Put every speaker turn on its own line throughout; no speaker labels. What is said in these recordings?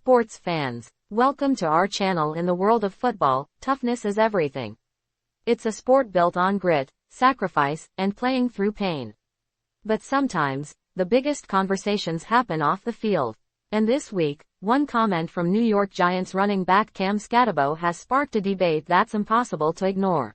Sports fans, welcome to our channel. In the world of football, toughness is everything. It's a sport built on grit, sacrifice, and playing through pain. But sometimes, the biggest conversations happen off the field. And this week, one comment from New York Giants running back Skattebo has sparked a debate that's impossible to ignore.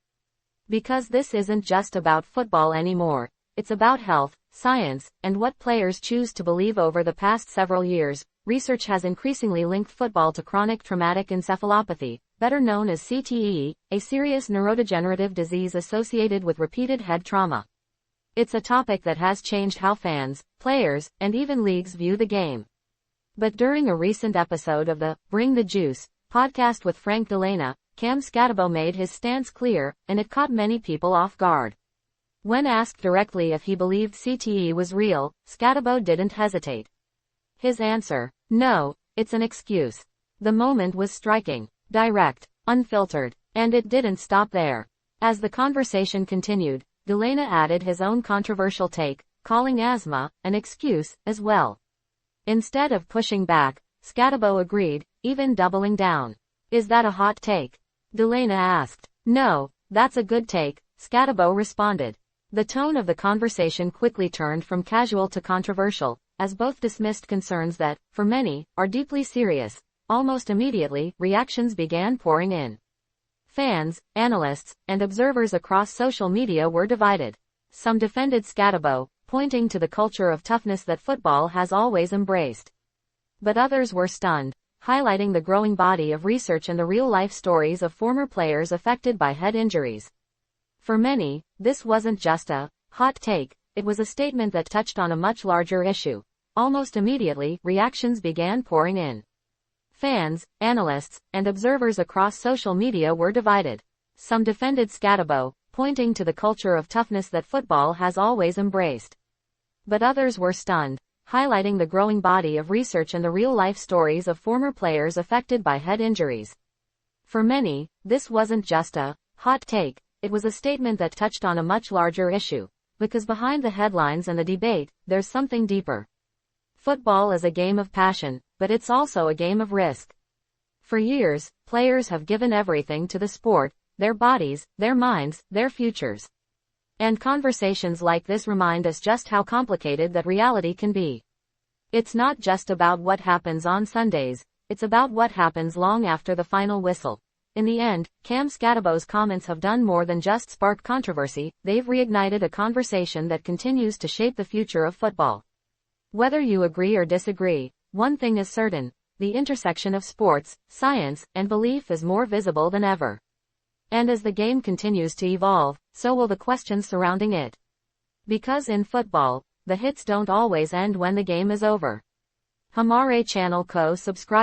Because this isn't just about football anymore, it's about health, science, and what players choose to believe. Over the past several years, research has increasingly linked football to chronic traumatic encephalopathy, better known as CTE, a serious neurodegenerative disease associated with repeated head trauma. It's a topic that has changed how fans, players, and even leagues view the game. But during a recent episode of the Bring the Juice podcast with Frank Delana, Skattebo made his stance clear, and it caught many people off guard. When asked directly if he believed CTE was real, Skattebo didn't hesitate. His answer: no, it's an excuse. The moment was striking, direct, unfiltered, and it didn't stop there. As the conversation continued, Delana added his own controversial take, calling asthma an excuse as well. Instead of pushing back, Skattebo agreed, even doubling down. Is that a hot take? Delana asked. No, that's a good take, Skattebo responded. The tone of the conversation quickly turned from casual to controversial, as both dismissed concerns that, for many, are deeply serious. Almost immediately, reactions began pouring in. Fans, analysts, and observers across social media were divided. Some defended Skattebo, pointing to the culture of toughness that football has always embraced. But others were stunned, highlighting the growing body of research and the real-life stories of former players affected by head injuries. For many, this wasn't just a hot take, it was a statement that touched on a much larger issue. Almost immediately, reactions began pouring in. Fans, analysts, and observers across social media were divided. Some defended Skattebo, pointing to the culture of toughness that football has always embraced. But others were stunned, highlighting the growing body of research and the real-life stories of former players affected by head injuries. For many, this wasn't just a hot take, it was a statement that touched on a much larger issue. Because behind the headlines and the debate, there's something deeper. Football is a game of passion, but it's also a game of risk. For years, players have given everything to the sport, their bodies, their minds, their futures. And conversations like this remind us just how complicated that reality can be. It's not just about what happens on Sundays, it's about what happens long after the final whistle. In the end, Skattebo's comments have done more than just spark controversy, they've reignited a conversation that continues to shape the future of football. Whether you agree or disagree, one thing is certain: the intersection of sports, science, and belief is more visible than ever. And as the game continues to evolve, so will the questions surrounding it. Because in football, the hits don't always end when the game is over. Hamare channel co-subscribe